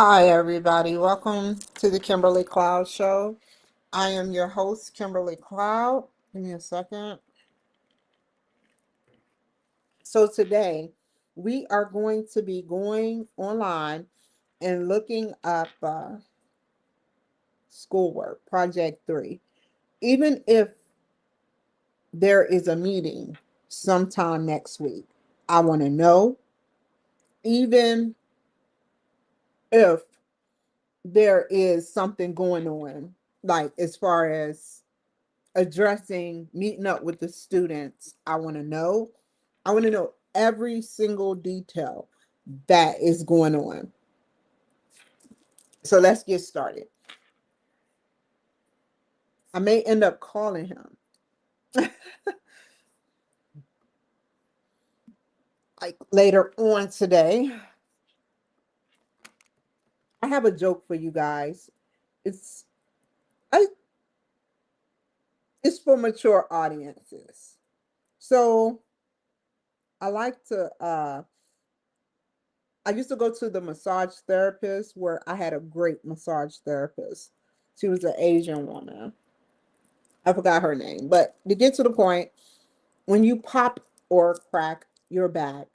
Hi, everybody. Welcome to the Kimberly Cloud Show. I am your host, Kimberly Cloud. Give me a second. So, today we are going to be going online and looking up schoolwork, Project 3. Even if there is a meeting sometime next week, I want to know, even if there is something going on, like as far as addressing, meeting up with the students. I want to know every single detail that is going on. So let's get started. I may end up calling him like later on today. I have a joke for you guys. It's I it's for mature audiences. So I like to I used to go to the massage therapist where I had a great massage therapist. She was an Asian woman. I forgot her name, but to get to the point, when you pop or crack your back,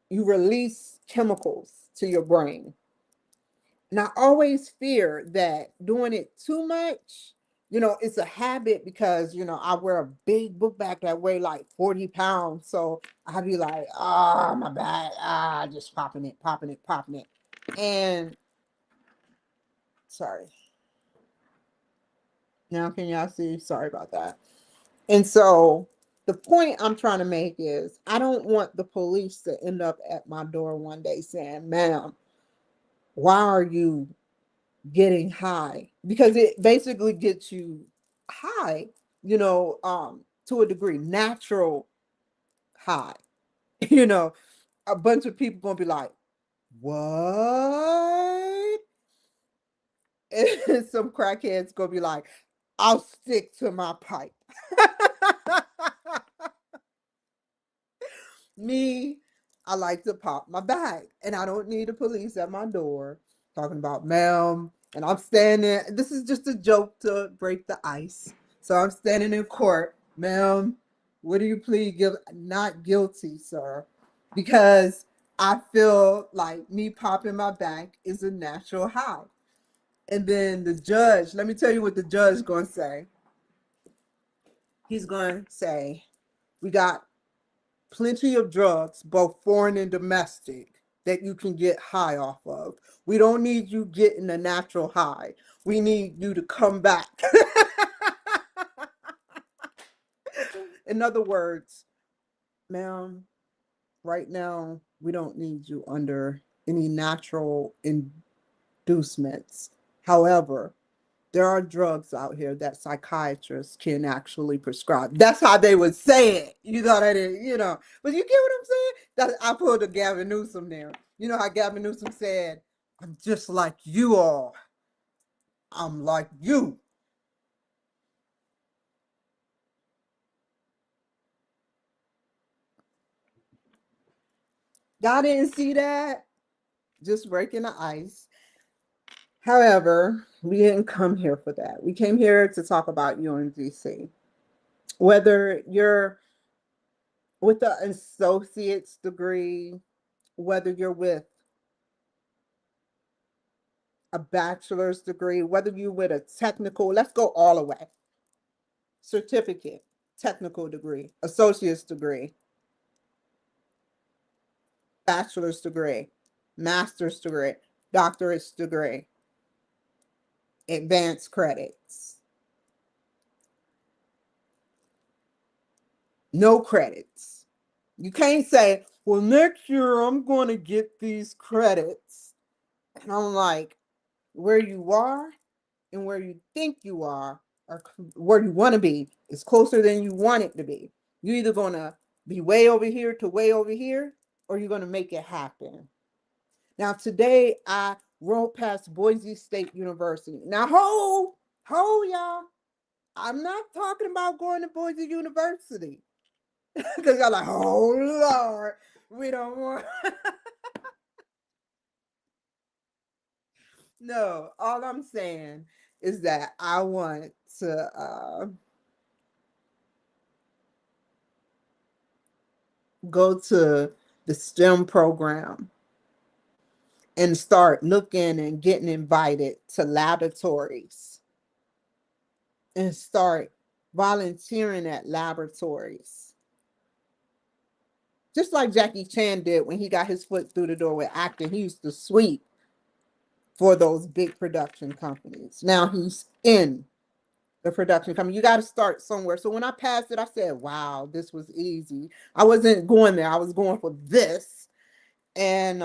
you release chemicals to your brain. And I always fear that doing it too much, it's a habit because, I wear a big book bag that weigh like 40 pounds. So I'd be like, my back, just popping it, popping it, popping it. And sorry. Now, can y'all see? Sorry about that. And so the point I'm trying to make is I don't want the police to end up at my door one day saying, ma'am, why are you getting high? Because it basically gets you high, to a degree, natural high. You know, a bunch of people gonna be like, what? And some crackheads gonna be like, I'll stick to my pipe. Me, I like to pop my bag, and I don't need the police at my door talking about, ma'am. And I'm standing, this is just a joke to break the ice. So I'm standing in court, ma'am, what do you plead not guilty, sir? Because I feel like me popping my back is a natural high. And then the judge, let me tell you what the judge is going to say. He's going to say, we got plenty of drugs, both foreign and domestic, that you can get high off of. We don't need you getting a natural high. We need you to come back. In other words, ma'am, right now, we don't need you under any natural inducements. However, there are drugs out here that psychiatrists can actually prescribe. That's how they would say it. You know that But you get what I'm saying? I pulled a Gavin Newsom there. You know how Gavin Newsom said, I'm just like you all. I'm like you. Y'all didn't see that? Just breaking the ice. However, we didn't come here for that. We came here to talk about UMGC. Whether you're with an associate's degree, whether you're with a bachelor's degree, whether you with a technical, let's go all the way. Certificate, technical degree, associate's degree, bachelor's degree, master's degree, doctorate's degree, advanced credits, no credits. You can't say, well, next year I'm going to get these credits. And I'm like, where you are and where you think you are, or where you want to be, is closer than you want it to be. You're either going to be way over here to way over here, or you're going to make it happen. Now, today I rode past Boise State University. Now, y'all. I'm not talking about going to Boise University because y'all like, oh Lord, we don't want. No, all I'm saying is that I want to go to the STEM program and start looking and getting invited to laboratories and start volunteering at laboratories. Just like Jackie Chan did when he got his foot through the door with acting. He used to sweep for those big production companies. Now he's in the production company. You got to start somewhere. So when I passed it, I said, wow, this was easy. I wasn't going there. I was going for this. And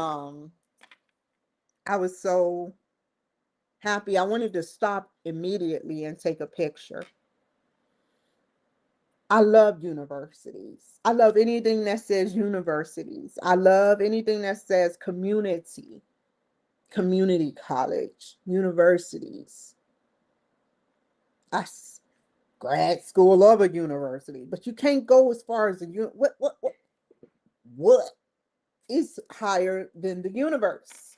I was so happy. I wanted to stop immediately and take a picture. I love universities. I love anything that says universities. I love anything that says community, community college, universities. I grad school of a university, but you can't go as far as the what is higher than the universe?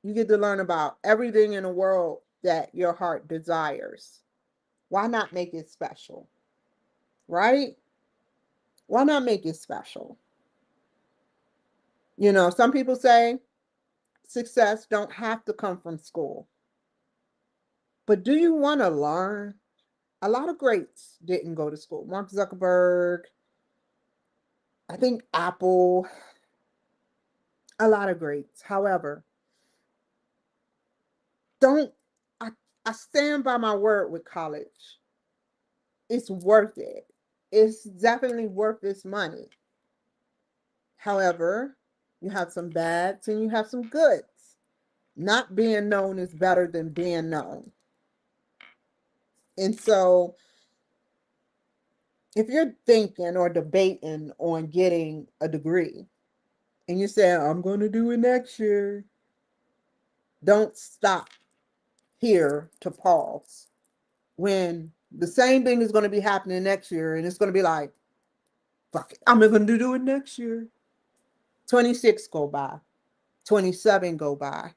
You get to learn about everything in the world that your heart desires. Why not make it special? Right? Why not make it special? You know, some people say success don't have to come from school. But do you want to learn? A lot of greats didn't go to school. Mark Zuckerberg, I think Apple, a lot of greats. However, don't I, I stand by my word with college. It's worth it. It's definitely worth its money. However, you have some bads and you have some goods. Not being known is better than being known. And so, if you're thinking or debating on getting a degree and you say, I'm going to do it next year, don't stop here to pause when the same thing is going to be happening next year. And it's going to be like, fuck it, I'm going to do it next year. 26 go by, 27 go by,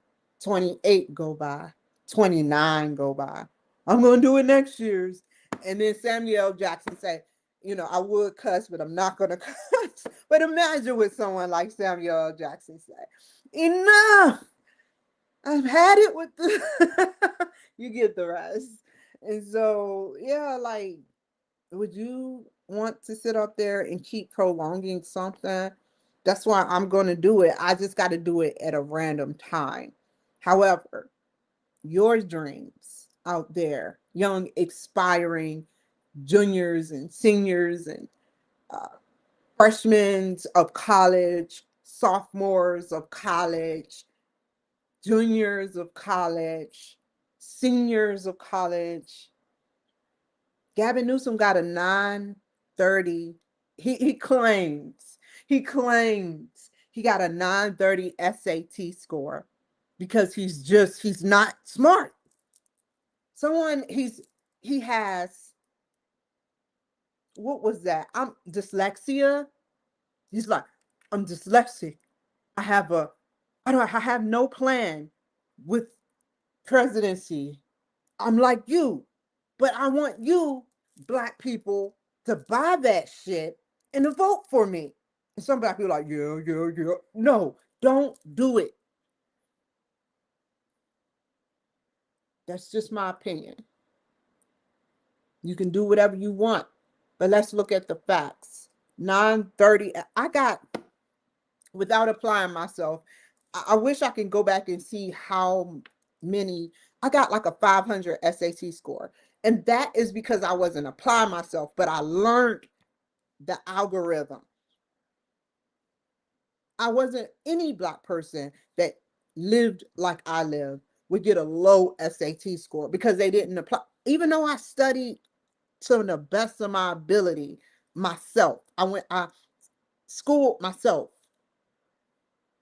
28 go by, 29 go by. I'm going to do it next year's. And then Samuel Jackson say, you know, I would cuss, but I'm not going to cuss. But imagine what someone like Samuel Jackson say. Enough. I've had it with the you get the rest. And so, yeah, like, would you want to sit up there and keep prolonging something? That's why I'm going to do it. I just got to do it at a random time. However, your dreams out there, young, expiring juniors and seniors and uh, freshmen of college, sophomores of college, juniors of college, seniors of college. Gavin Newsom got a 930. He claims he got a 930 SAT score because he's not smart. Someone he has, what was that? I'm dyslexia. He's like, I'm dyslexic. I have a I have no plan with presidency. I'm like you, but I want you, black people, to buy that shit and to vote for me. And some black people are like, yeah, yeah, yeah. No, don't do it. That's just my opinion. You can do whatever you want, but let's look at the facts. 930. I got, without applying myself, I wish I can go back and see how many. I got like a 500 SAT score. And that is because I wasn't applying myself, but I learned the algorithm. I wasn't any black person that lived like I live would get a low SAT score because they didn't apply. Even though I studied to the best of my ability myself, I schooled myself.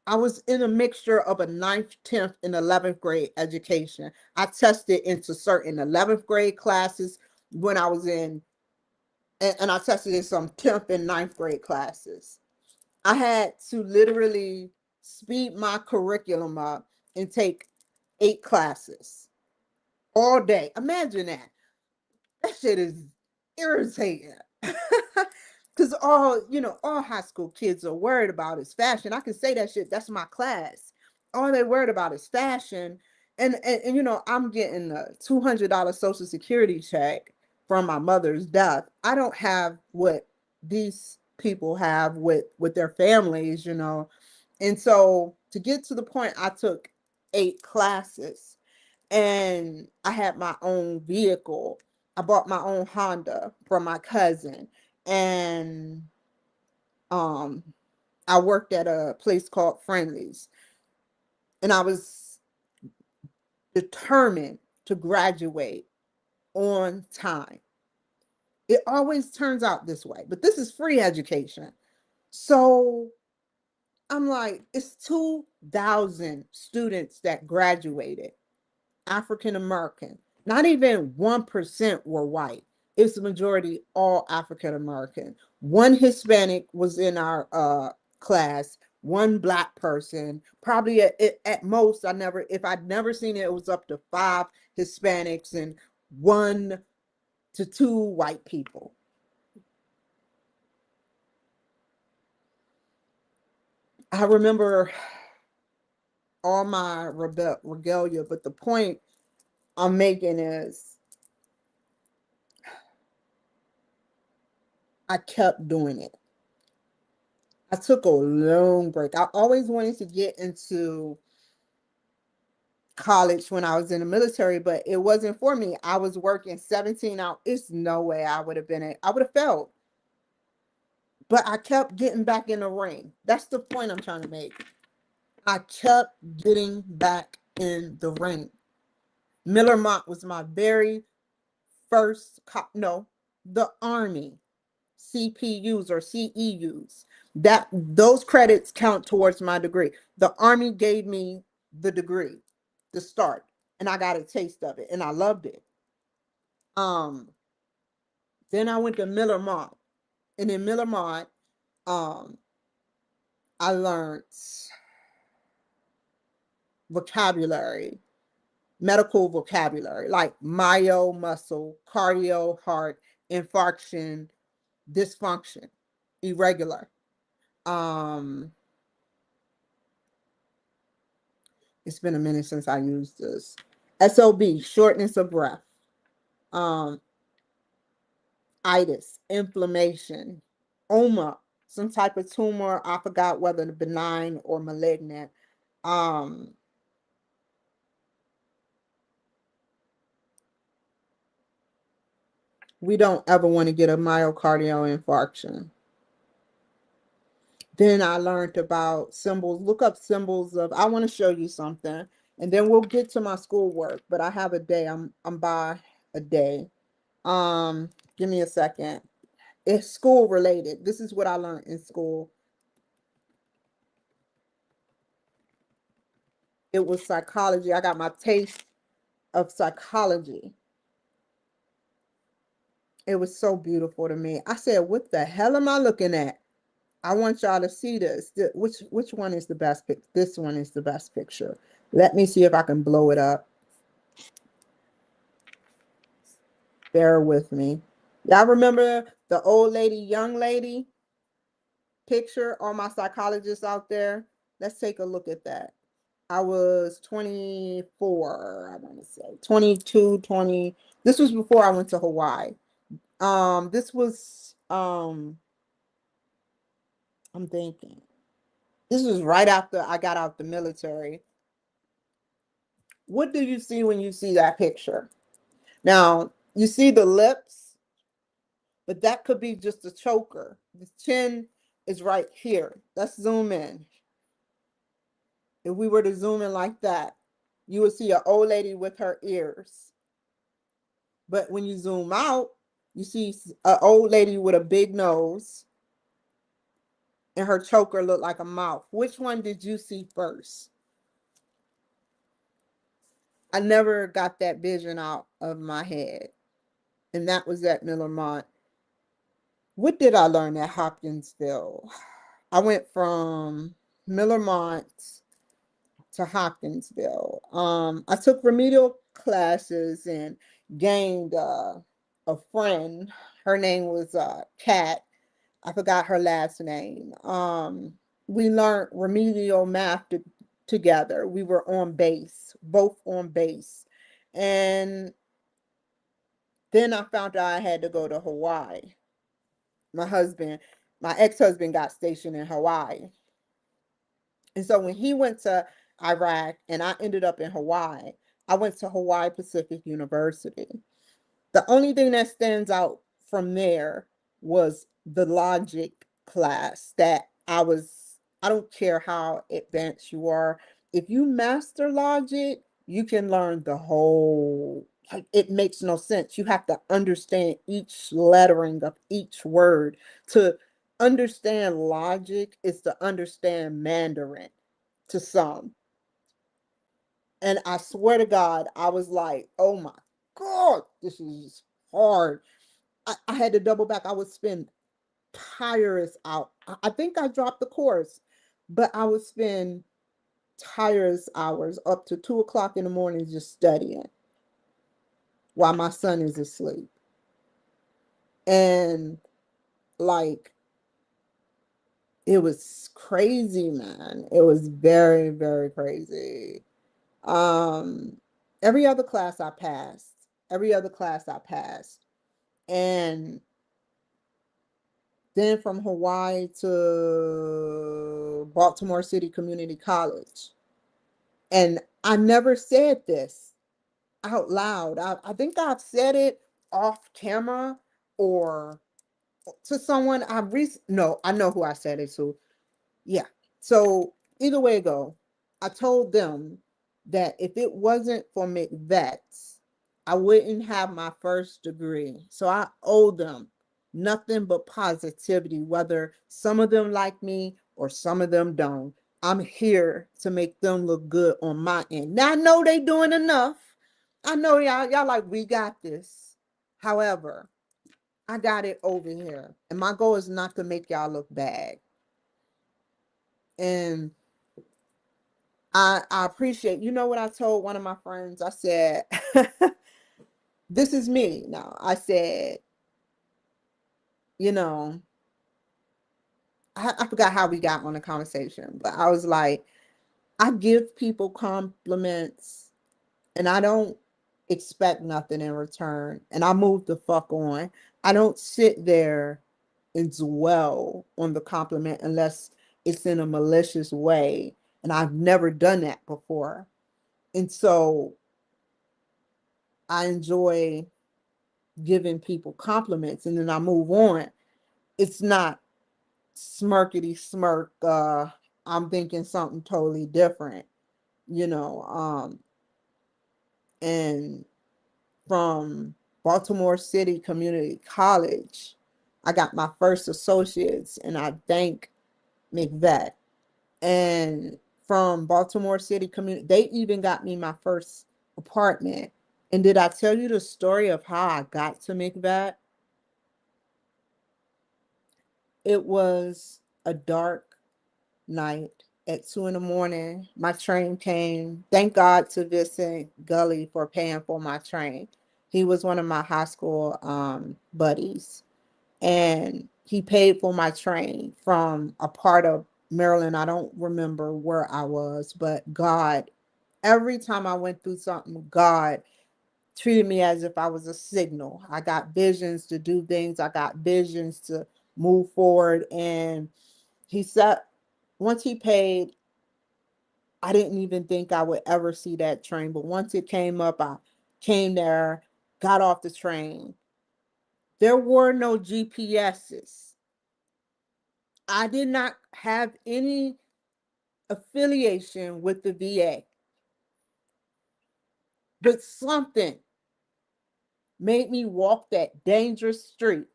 I was in a mixture of a ninth, 10th, and 11th grade education. I tested into certain 11th grade classes when I was in, and I tested in some 10th and ninth grade classes. I had to literally speed my curriculum up and take 8 classes all day. Imagine that. That shit is irritating. Cause all high school kids are worried about is fashion. I can say that shit. That's my class. All they worried about is fashion. And I'm getting a $200 Social Security check from my mother's death. I don't have what these people have with their families. And so to get to the point, I took 8 classes, and I had my own vehicle. I bought my own Honda from my cousin, and um, I worked at a place called Friendly's, and I was determined to graduate on time. It always turns out this way, but this is free education. So I'm like, it's 2,000 students that graduated. African American. Not even 1% were white. It's the majority all African American. One Hispanic was in our class, one black person. Probably at most, if I'd never seen it, it was up to 5 Hispanics and 1 to 2 white people. I remember all my regalia, but the point I'm making is I kept doing it. I took a long break. I always wanted to get into college when I was in the military, but it wasn't for me. I was working 17 hours. It's no way I would have failed. But I kept getting back in the ring. That's the point I'm trying to make. I kept getting back in the ring. Miller Mock was my very first, no, the Army. CPUs or CEUs. Those credits count towards my degree. The Army gave me the degree to start, and I got a taste of it, and I loved it. Um, then I went to Miller Mott, and in Miller Mott, um, I learned vocabulary, medical vocabulary, like myo, muscle, cardio, heart, infarction, dysfunction, irregular. Um, it's been a minute since I used this. SOB, shortness of breath. Um, itis, inflammation. OMA, some type of tumor. I forgot whether benign or malignant. Um, we don't ever want to get a myocardial infarction. Then I learned about symbols. Look up symbols of. I want to show you something, and then we'll get to my schoolwork. But I have a day. I'm by a day. Give me a second. It's school related. This is what I learned in school. It was psychology. I got my taste of psychology. It was so beautiful to me. I said, "What the hell am I looking at?" I want y'all to see this. Which one is the best pic? This one is the best picture. Let me see if I can blow it up. Bear with me. Y'all remember the old lady, young lady picture? All my psychologists out there. Let's take a look at that. I was 24, I want to say 22, 20. This was before I went to Hawaii. This was I'm thinking. This was right after I got out the military. What do you see when you see that picture? Now, you see the lips, but that could be just a choker. The chin is right here. Let's zoom in. If we were to zoom in like that, you would see an old lady with her ears. But when you zoom out, you see an old lady with a big nose, and her choker looked like a mouth. Which one did you see first? I never got that vision out of my head. And that was at Miller Mont. What did I learn at Hopkinsville? I went from Millermont to Hopkinsville. I took remedial classes and gained a friend. Her name was Kat. I forgot her last name. We learned remedial math together. We were on base, both on base. And then I found out I had to go to Hawaii. My husband, my ex-husband got stationed in Hawaii. And so when he went to Iraq and I ended up in Hawaii, I went to Hawaii Pacific University. The only thing that stands out from there was the logic class that I don't care how advanced you are. If you master logic, you can learn the whole, like it makes no sense. You have to understand each lettering of each word. To understand logic is to understand Mandarin to some. And I swear to God, I was like, oh my God, this is hard. I had to double back. I would spend tireless out. I think I dropped the course, but I would spend tireless hours up to 2 o'clock in the morning just studying while my son is asleep. And like, it was crazy, man. It was very, very crazy. Um, every other class I passed, every other class I passed. And then from Hawaii to Baltimore City Community College. And I never said this out loud. I think I've said it off camera or to someone no, I know who I said it to. Yeah. So either way it go, I told them that if it wasn't for McVets, I wouldn't have my first degree. So I owe them nothing but positivity, whether some of them like me or some of them don't. I'm here to make them look good on my end. Now I know they doing enough. I know y'all like, we got this. However, I got it over here. And my goal is not to make y'all look bad. And I appreciate, you know what I told one of my friends? I said, this is me now. I said, you know, I forgot how we got on the conversation, but I was like, I give people compliments and I don't expect nothing in return. And I move the fuck on. I don't sit there and dwell on the compliment unless it's in a malicious way. And I've never done that before. And so I enjoy giving people compliments and then I move on. It's not smirkety smirk. I'm thinking something totally different, you know. And from Baltimore City Community College, I got my first associates and I thank McVet. And from Baltimore City Community, they even got me my first apartment. And did I tell you the story of how I got to McVet? It was a dark night at 2 in the morning. My train came. Thank God to Vincent Gully for paying for my train. He was one of my high school buddies. And he paid for my train from a part of Maryland. I don't remember where I was, but God, every time I went through something, God treated me as if I was a signal. I got visions to do things. I got visions to move forward. And he said, once he paid, I didn't even think I would ever see that train. But once it came up, I came there, got off the train. There were no GPSs. I did not have any affiliation with the VA. But something made me walk that dangerous street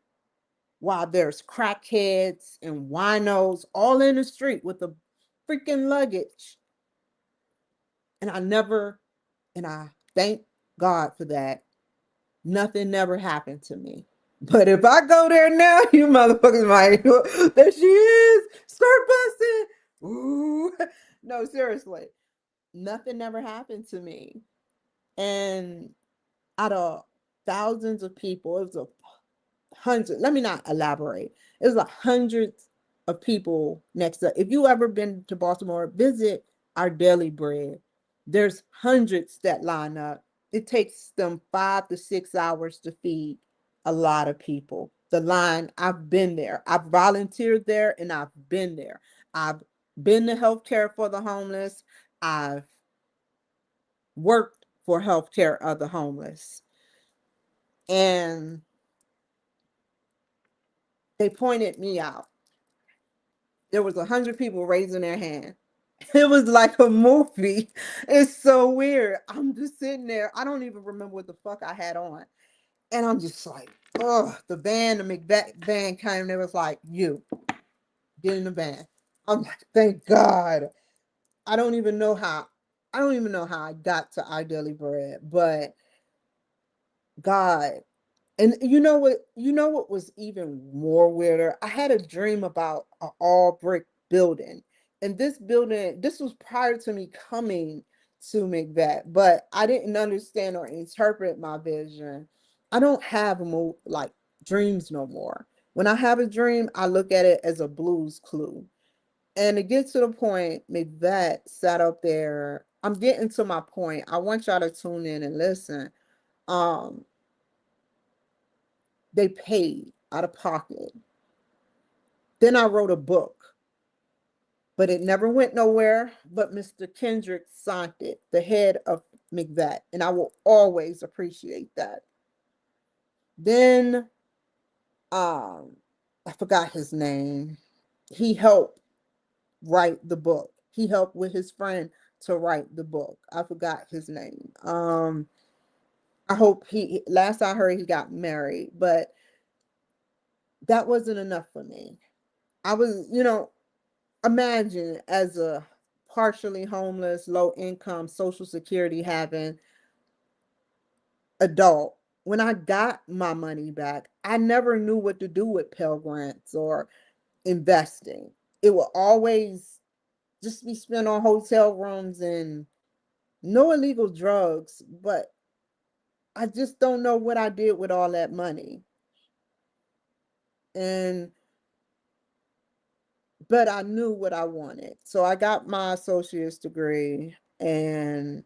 while there's crackheads and winos all in the street with the freaking luggage. And I thank God for that. Nothing never happened to me. But if I go there now, you motherfuckers might, there she is, start busting. Ooh, no, seriously, nothing never happened to me. And out of thousands of people, it was a hundred. Let me not elaborate. It was like hundreds of people next to. If you ever been to Baltimore, visit our Daily Bread. There's hundreds that line up. It takes them 5 to 6 hours to feed a lot of people. The line, I've been there. I've volunteered there and I've been there. I've been to healthcare for the homeless. I've worked for healthcare of the homeless. And they pointed me out. There was 100 people raising their hand. It was like a movie. It's so weird. I'm just sitting there. I don't even remember what the fuck I had on. And I'm just like, oh, the van, the McVet van came and it was like, you, get in the van. I'm like, thank God. I don't even know how, I don't even know how I got to Our Daily Bread, but God. And you know what was even more weirder? I had a dream about an all brick building. And this building, this was prior to me coming to McVet, but I didn't understand or interpret my vision. I don't have like dreams no more. When I have a dream, I look at it as a blues clue. And to get to the point, McVet sat up there. I'm getting to my point. I want y'all to tune in and listen. Um, they paid out of pocket. Then I wrote a book, but it never went nowhere. But Mr. Kendrick signed it, the head of McVet, and I will always appreciate that. Then I forgot his name. He helped write the book. He helped with his friend to write the book. I forgot his name. I hope he last I heard he got married, but that wasn't enough for me. I was, imagine as a partially homeless, low income, social security having adult, when I got my money back, I never knew what to do with Pell Grants or investing. It will always just be spent on hotel rooms and no illegal drugs, but I just don't know what I did with all that money. And but I knew what I wanted. So I got my associate's degree, and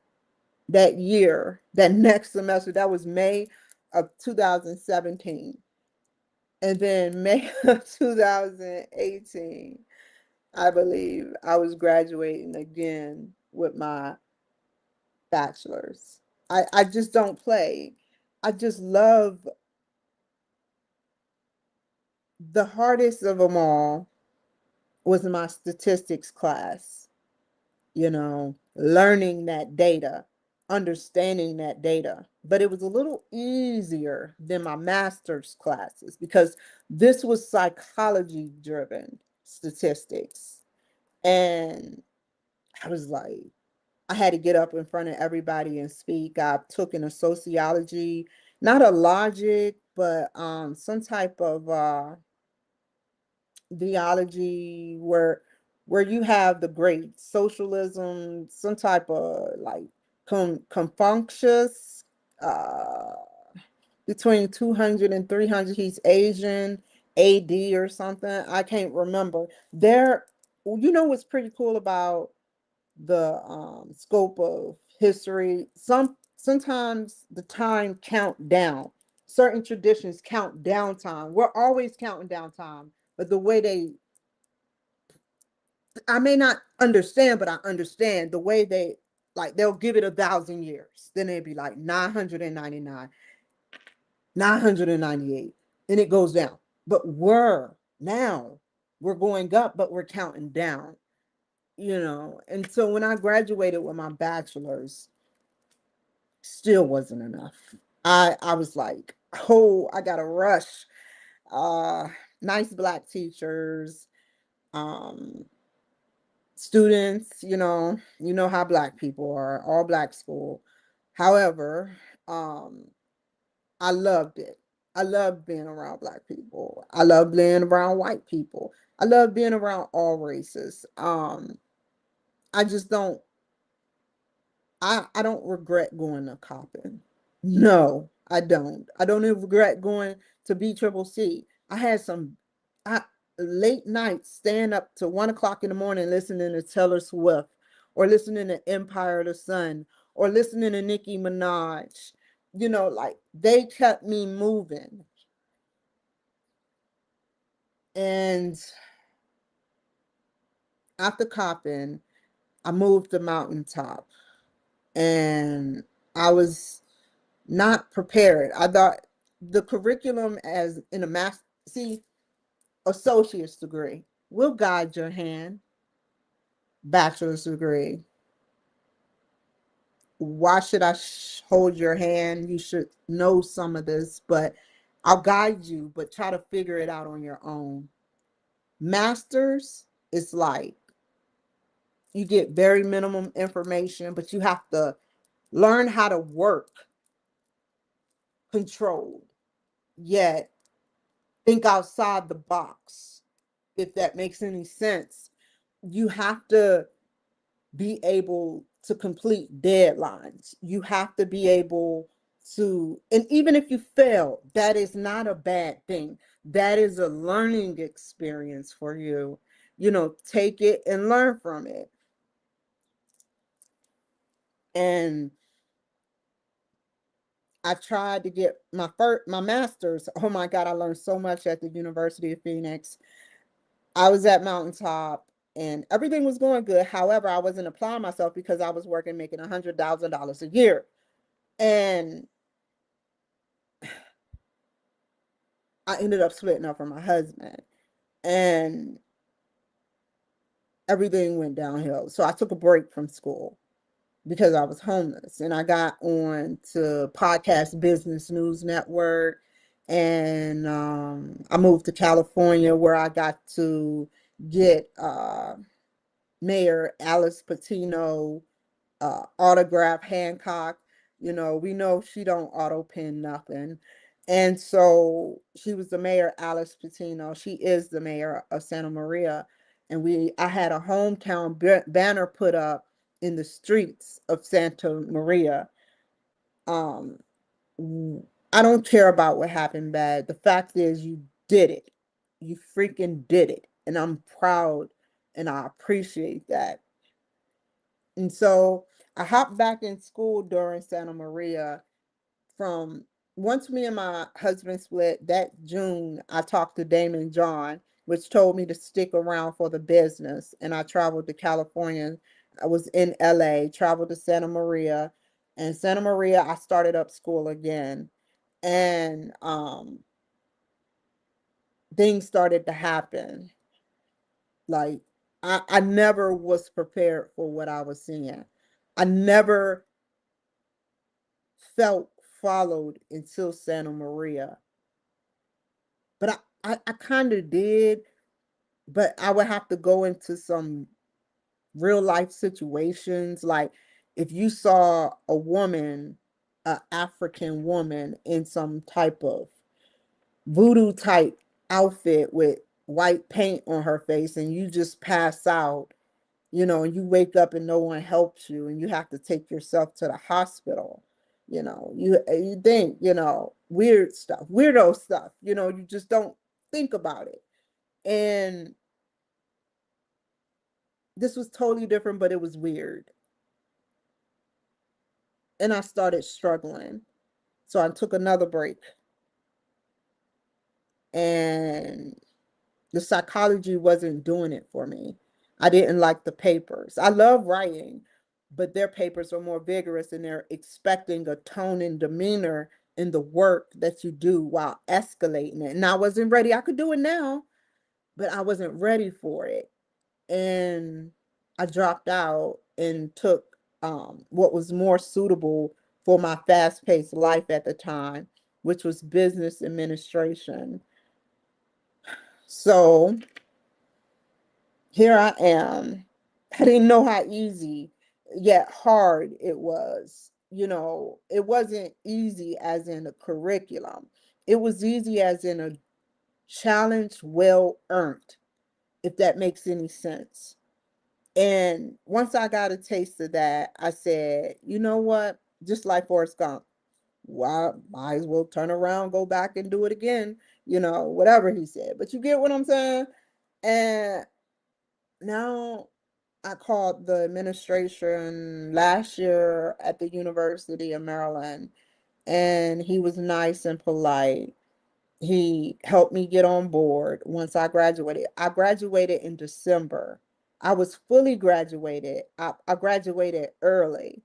that year, that next semester, that was May of 2017. And then May of 2018, I believe I was graduating again with my bachelor's. I just don't play. I just love the hardest of them all was my statistics class, learning that data, understanding that data. But it was a little easier than my master's classes because this was psychology driven statistics. And I was like, I had to get up in front of everybody and speak. I took in a sociology, not a logic, but some type of theology where you have the great socialism, some type of like Confucius, uh, between 200 and 300. He's Asian, AD or something. I can't remember. There, what's pretty cool about the scope of history? Sometimes the time count down. Certain traditions count down time. We're always counting down time, but the way I may not understand, but I understand the way like they'll give it 1,000 years. Then it'd be like 999, 998, and it goes down. But we're going up, but we're counting down, And so when I graduated with my bachelor's, still wasn't enough. I was like, oh, I gotta rush. Uh Nice black teachers, um, students, you know how black people are, all black school. However, I loved it. I love being around Black people. I love being around white people. I love being around all races. I just don't I don't regret going to Coppin. No, I don't. I don't even regret going to B Triple C. I had some I, late nights staying up to 1 o'clock in the morning listening to Taylor Swift or listening to Empire of the Sun or listening to Nicki Minaj. Like they kept me moving. And after Coppin, I moved to Mountaintop and I was not prepared. I thought the curriculum as in a master, see, associate's degree will guide your hand. Bachelor's degree. Why should I hold your hand? You should know some of this, but I'll guide you, but try to figure it out on your own. Master's is like you get very minimum information, but you have to learn how to work controlled, yet think outside the box, if that makes any sense. You have to be able to complete deadlines. You have to be able and even if you fail, that is not a bad thing. That is a learning experience for you. Take it and learn from it. And I tried to get my master's. Oh my God, I learned so much at the University of Phoenix. I was at Mountaintop and everything was going good. However, I wasn't applying myself because I was working, making $100,000 a year. And I ended up splitting up from my husband and everything went downhill. So I took a break from school because I was homeless and I got on to Podcast Business News Network and I moved to California where I got to get Mayor Alice Patino autograph Hancock. We know she don't auto pen nothing. And so she was the mayor, Alice Patino. She is the mayor of Santa Maria. And I had a hometown banner put up in the streets of Santa Maria. Um, I don't care about what happened bad. The fact is you did it. You freaking did it. And I'm proud and I appreciate that. And so I hopped back in school during Santa Maria. From Once me and my husband split that June, I talked to Damon John, which told me to stick around for the business. And I traveled to California. I was in LA, traveled to Santa Maria. And Santa Maria, I started up school again. And things started to happen. Like I never was prepared for what I was seeing. I never felt followed until Santa Maria. But I kind of did, but I would have to go into some real life situations. Like if you saw a woman, a African woman in some type of voodoo type outfit with white paint on her face and you just pass out, and you wake up and no one helps you and you have to take yourself to the hospital. You think, weird stuff, weirdo stuff, you just don't think about it. And this was totally different, but it was weird. And I started struggling. So I took another break. And the psychology wasn't doing it for me. I didn't like the papers. I love writing, but their papers are more vigorous and they're expecting a tone and demeanor in the work that you do while escalating it. And I wasn't ready. I could do it now, but I wasn't ready for it. And I dropped out and took what was more suitable for my fast paced life at the time, which was business administration. So here I am. I didn't know how easy yet hard it was. It wasn't easy as in the curriculum. It was easy as in a challenge well earned, if that makes any sense. And once I got a taste of that, I said, you know what? Just like Forrest Gump, well, I might as well turn around, go back and do it again, whatever he said. But you get what I'm saying? And now I called the administration last year at the University of Maryland, and he was nice and polite. He helped me get on board once I graduated. I graduated in December. I was fully graduated. I graduated early,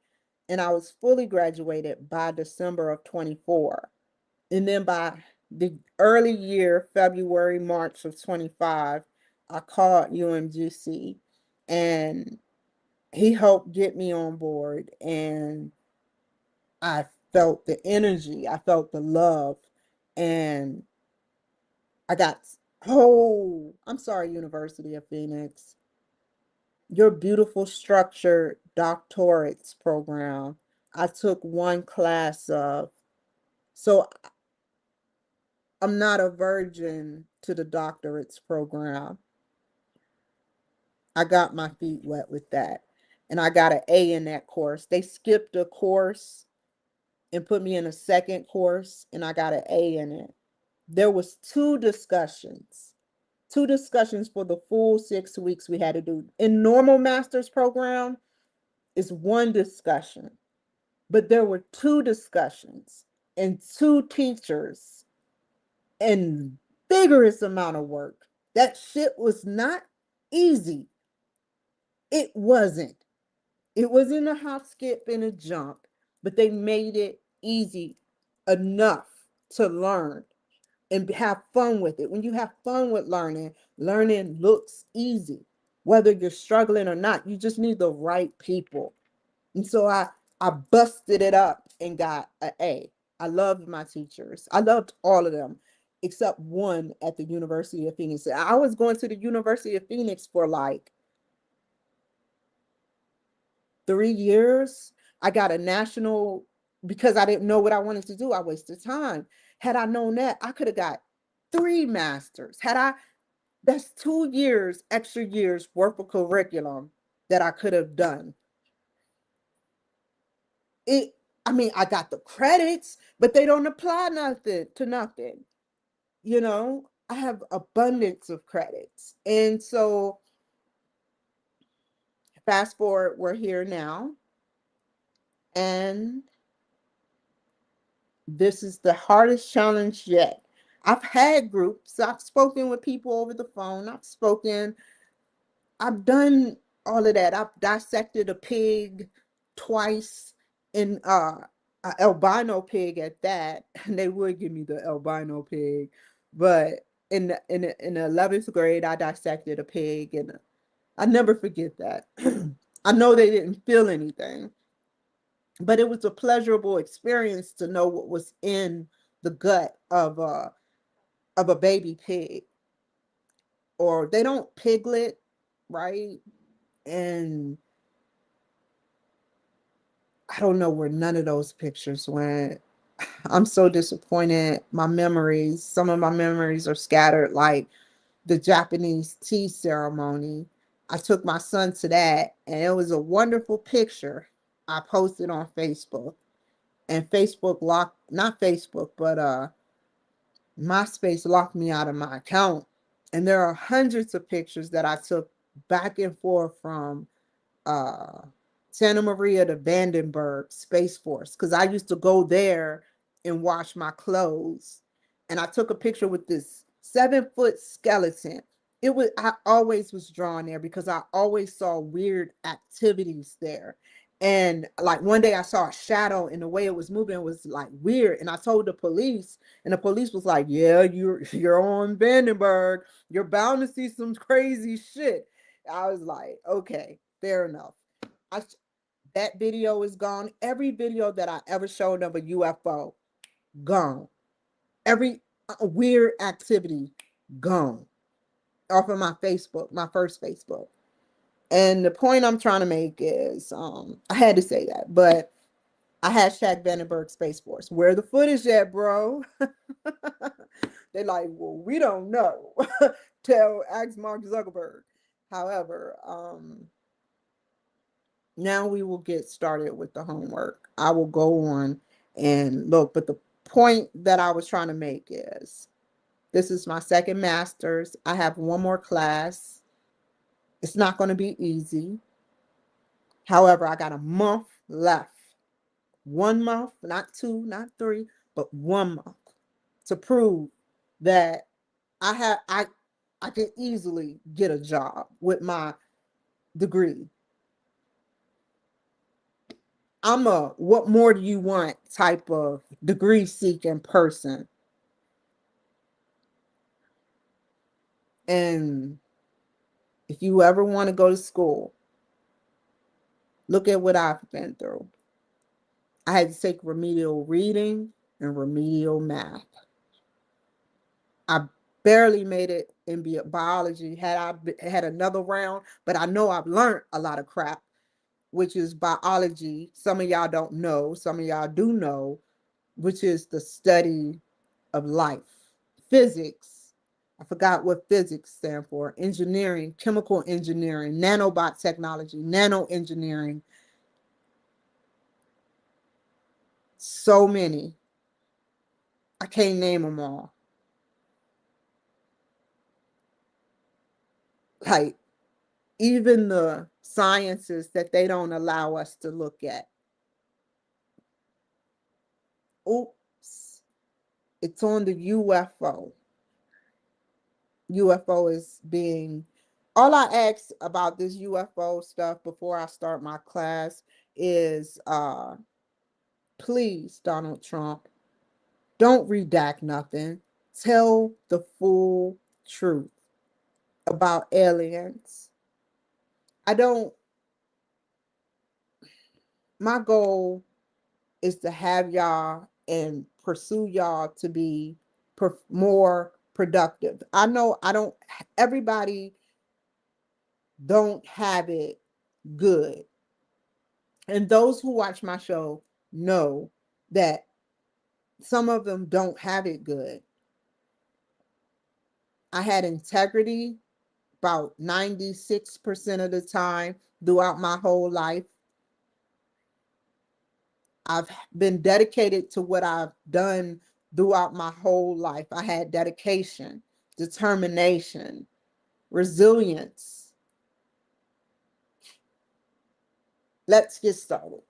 and I was fully graduated by December of 24. And then by the early year, February, March of 25, I called UMGC, and he helped get me on board. And I felt the energy, I felt the love, and I got, oh, I'm sorry, University of Phoenix, your beautiful structured doctorates program. I took one class of, so I'm not a virgin to the doctorates program. I got my feet wet with that. And I got an A in that course. They skipped a course and put me in a second course, and I got an A in it. There was two discussions for the full 6 weeks we had to do. In normal master's program, is one discussion, but there were two discussions and two teachers and vigorous amount of work. That shit was not easy. It wasn't. It wasn't a hop, skip, and a jump, but they made it easy enough to learn and have fun with it. When you have fun with learning, learning looks easy, whether you're struggling or not. You just need the right people. And so I busted it up and got an A. I loved my teachers. I loved all of them except one at the University of Phoenix. I was going to the University of Phoenix for like 3 years. I got a national because I didn't know what I wanted to do. I wasted time. Had I known that, I could have got 3 masters. That's 2 years, extra years worth of curriculum that I could have done. It, I mean, I got the credits, but they don't apply nothing to nothing. I have abundance of credits. And so fast forward, we're here now. And this is the hardest challenge yet. I've had groups, I've spoken with people over the phone, I've done all of that. I've dissected a pig twice, in an albino pig at that, and they would give me the albino pig. But in the 11th grade, I dissected a pig, and I never forget that. I know they didn't feel anything, but it was a pleasurable experience to know what was in the gut of a baby pig. Or they don't piglet, right? And I don't know where none of those pictures went. I'm so disappointed. Some of my memories are scattered, like the Japanese tea ceremony. I took my son to that, and it was a wonderful picture. I posted on Facebook, and Facebook locked, not Facebook, but MySpace locked me out of my account. And there are hundreds of pictures that I took back and forth from uh, Santa Maria to Vandenberg Space Force, because I used to go there and wash my clothes. And I took a picture with this 7-foot skeleton. I always was drawn there because I always saw weird activities there. And like one day I saw a shadow, and the way it was moving was like weird. And I told the police, and the police was like, "Yeah, you're on Vandenberg. You're bound to see some crazy shit." I was like, "Okay, fair enough." I, that video is gone. Every video that I ever showed of a UFO, gone. Every weird activity, gone off of my Facebook, my first Facebook. And the point I'm trying to make is, I had to say that, but I hashtag Vandenberg Space Force. Where the footage at, bro? They're like, well, we don't know. Ask Mark Zuckerberg. However, now we will get started with the homework. I will go on and look, but the point that I was trying to make is this is my second master's. I have one more class. It's not going to be easy. However, I got a month left. 1 month, not 2, not 3, but 1 month to prove that I can easily get a job with my degree. I'm a what more do you want type of degree seeking person. And if you ever want to go to school, look at what I've been through. I had to take remedial reading and remedial math. I barely made it in biology. Had I had another round, but I know I've learned a lot of crap, which is biology. Some of y'all don't know, some of y'all do know, which is the study of life. Physics, I forgot what physics stand for. Engineering, chemical engineering, nanobot technology, nano engineering. So many. I can't name them all. Like, even the sciences that they don't allow us to look at. Oops. It's on the UFO. UFO is being, all I ask about this UFO stuff before I start my class is please, Donald Trump, don't redact nothing. Tell the full truth about aliens. I don't, my goal is to have y'all and pursue y'all to be more productive. I know everybody don't have it good. And those who watch my show know that some of them don't have it good. I had integrity about 96% of the time throughout my whole life. I've been dedicated to what I've done throughout my whole life. I had dedication, determination, resilience. Let's get started.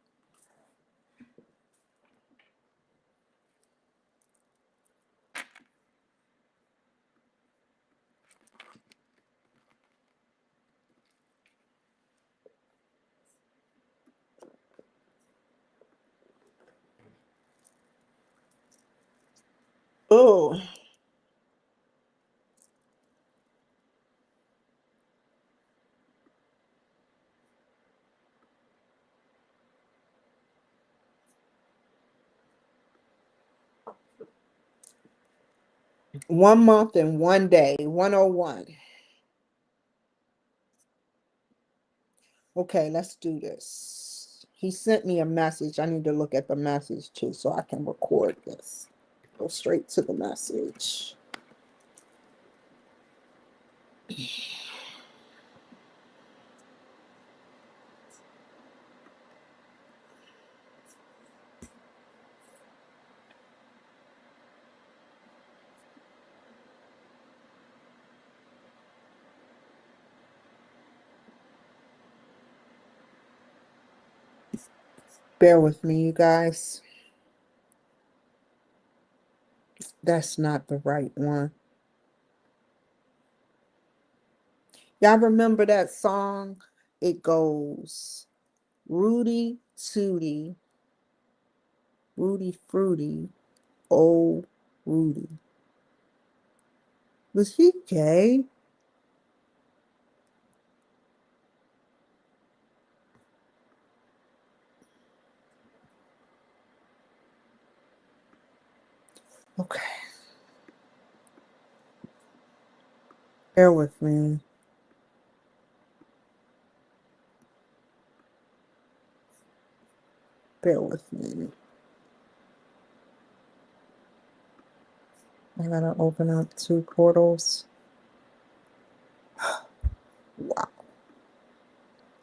Oh, 1 month and 1 day, 101. Okay, let's do this. He sent me a message. I need to look at the message too so I can record this. Go straight to the message. Bear with me, you guys. That's not the right one. Y'all remember that song? It goes, Rudy Tooty, Rudy Fruity, oh Rudy. Was he gay? Okay. Bear with me. Bear with me. I gotta open up 2 portals. Wow.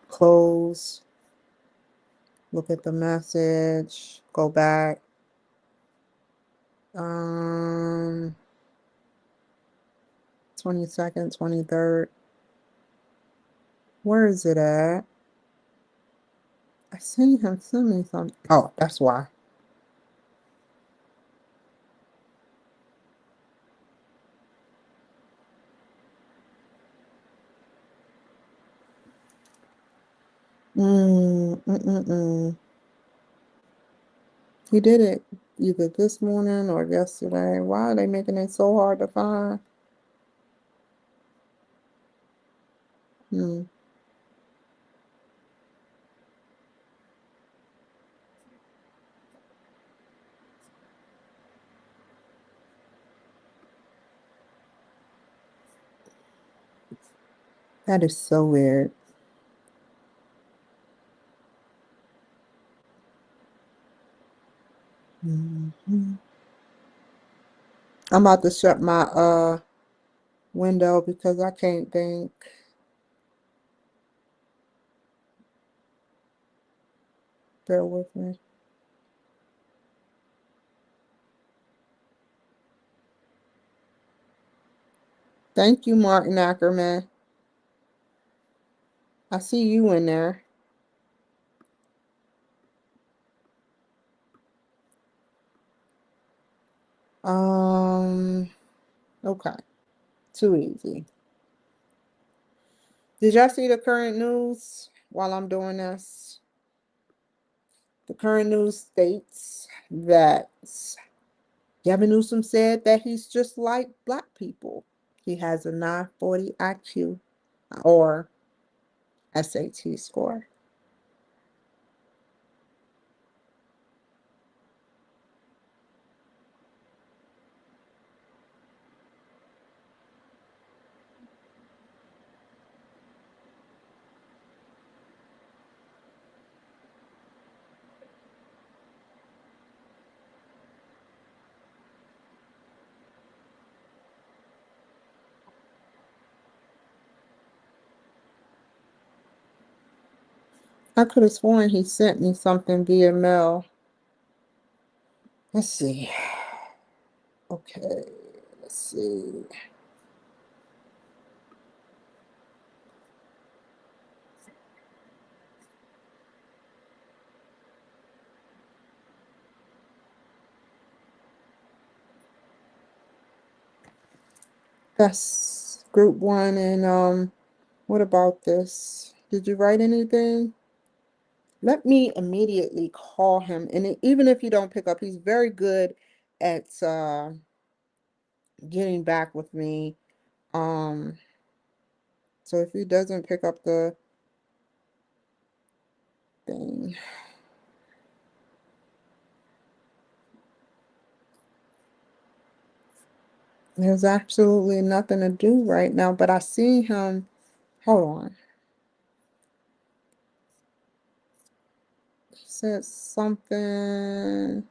Close. Look at the message. Go back. 22nd, 23rd. Where is it at? I seen him send me something. Oh, that's why. Mm, mm, mm, mm. He did it either this morning or yesterday. Why are they making it so hard to find? Hmm. That is so weird. Mhm. I'm about to shut my window because I can't think. Bear with me. Thank you, Martin Ackerman. I see you in there. Um, okay. Too easy. Did y'all see the current news while I'm doing this? The current news states that Gavin Newsom said that he's just like black people. He has a 940 IQ or SAT score. I could have sworn he sent me something via mail. Let's see. Okay, let's see. That's group one. And what about this? Did you write anything? Let me immediately call him. And even if you don't pick up, he's very good at getting back with me. Um, so if he doesn't pick up the thing, there's absolutely nothing to do right now. But I see him. Hold on. He said something.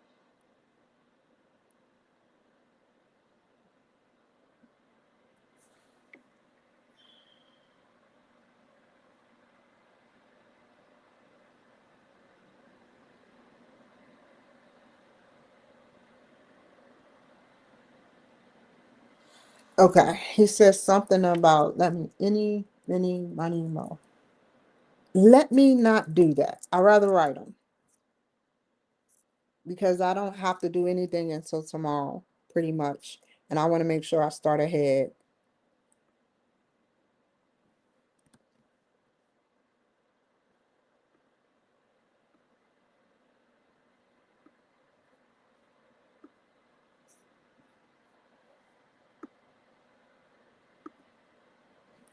Okay, he says something about let me any money more. Let me not do that. I rather write them because I don't have to do anything until tomorrow, pretty much. And I want to make sure I start ahead.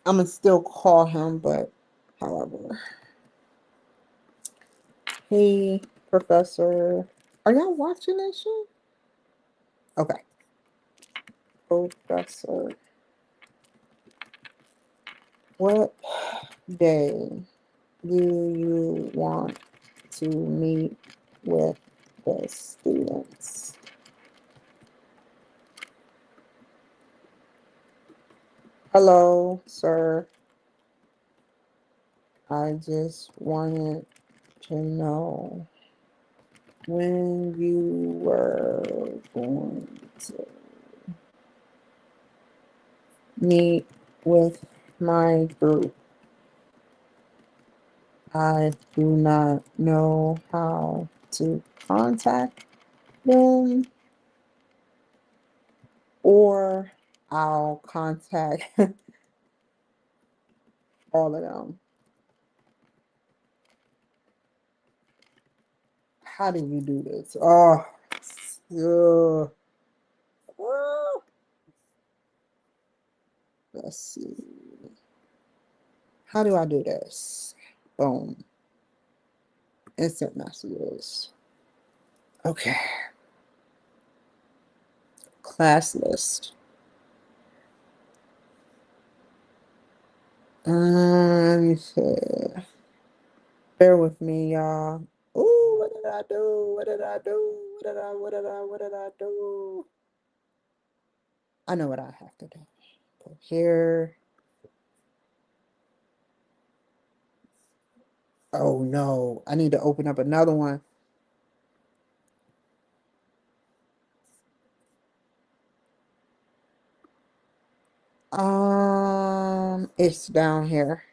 I'm gonna still call him, but however, hey, professor, are y'all watching that show? Okay, professor, what day do you want to meet with the students. Hello, sir. I just wanted to know when you were going to meet with my group. I do not know how to contact them, or I'll contact all of them. How do you do this? Oh, ugh. Let's see. How do I do this? Boom. Instant messages. Okay. Class list. Let me see. Bear with me, y'all. Ooh, what did I do? What did I do? What did I do? I know what I have to do. Go here. Oh no, I need to open up another one. It's down here.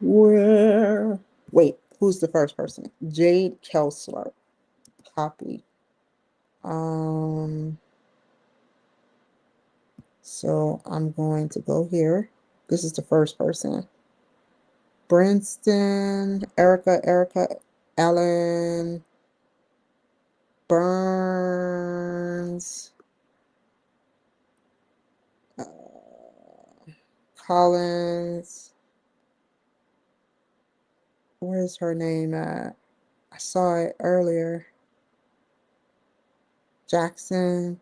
Where? Wait, who's the first person? Jade Kelsler. Copy. So I'm going to go here. This is the first person. Brinston, Erica, Ellen, Burns, uh, Collins. Where's her name at? I saw it earlier. Jackson.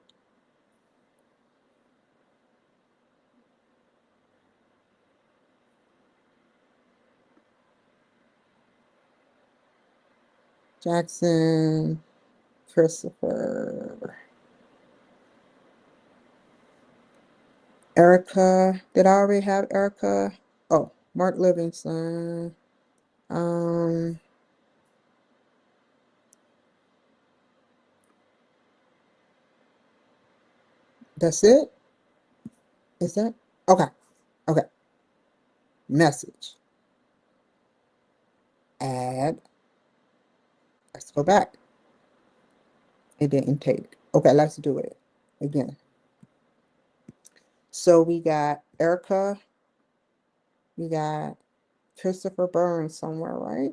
Jackson, Christopher. Erica. Did I already have Erica? Oh, Mark Livingston. Um, that's it? Is that? Okay. Okay. Message. Add. Let's go back. It didn't take. Okay, let's do it again. So we got Erica. We got Christopher Burns somewhere, right?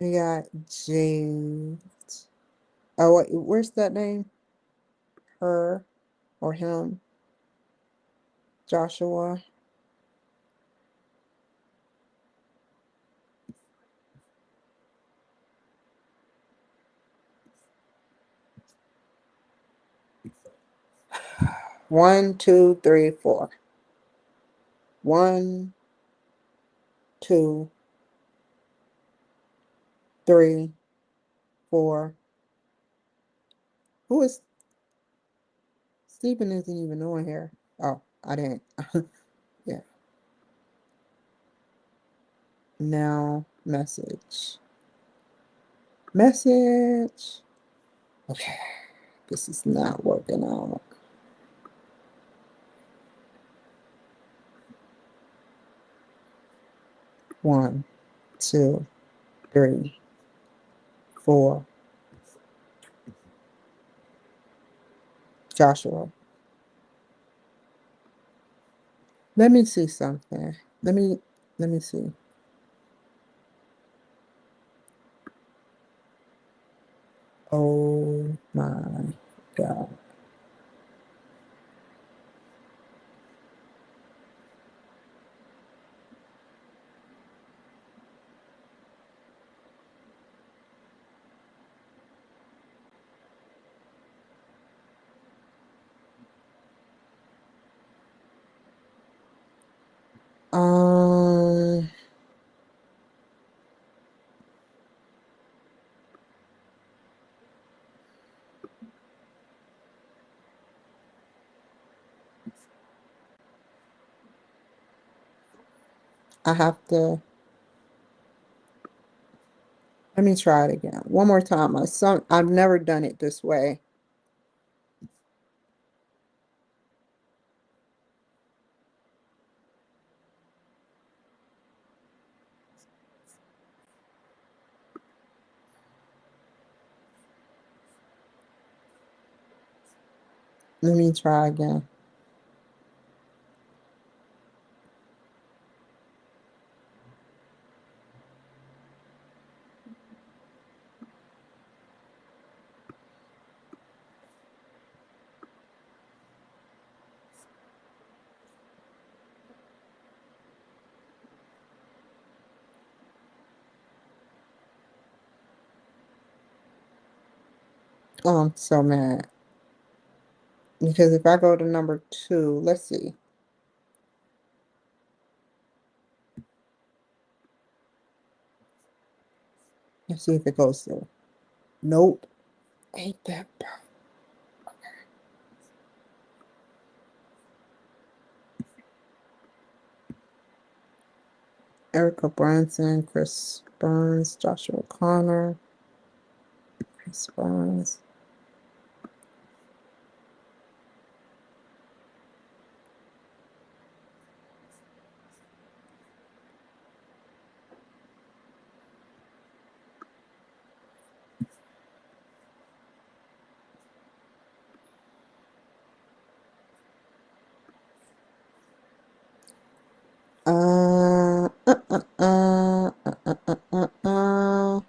We got Jade. Oh, wait, where's that name? Her or him? Joshua. One, two, three, four. One, two, three, four. Who is Stephen? Isn't even on here. Oh, I didn't. Yeah. Now message. Message. Okay. This is not working out. One, two, three, four. Joshua. Let me see something. Let me see. Oh my God. I have to, let me try it again. One more time. I've never done it this way. Let me try again. Oh, I'm so mad. Because if I go to number 2, let's see. Let's see if it goes through. Nope. Ain't that bad. Erica Branson, Chris Burns, Joshua Connor, Chris Burns. Uh, uh, uh, uh, uh, uh, uh, uh, uh.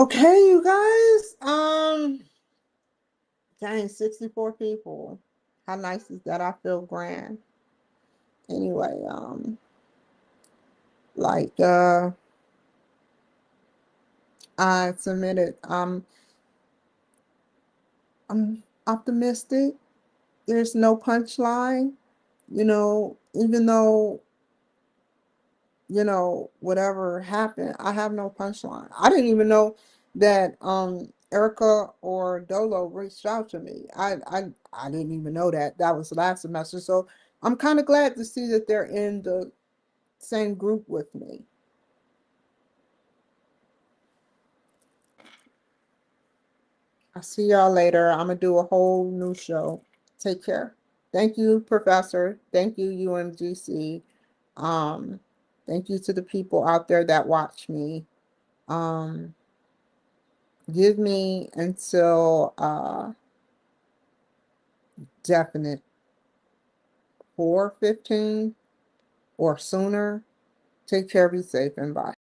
Okay, you guys. Dang, 64 people. How nice is that? I feel grand. Anyway, like I submitted. I'm optimistic. There's no punchline. Even though, whatever happened, I have no punchline. I didn't even know that Erica or Dolo reached out to me. I didn't even know that. That was last semester. So I'm kind of glad to see that they're in the same group with me. I'll see y'all later. I'm gonna do a whole new show. Take care. Thank you, Professor. Thank you, UMGC. Um, Thank you to the people out there that watch me. Um, Give me until definite 4:15 or sooner. Take care, be safe, and bye.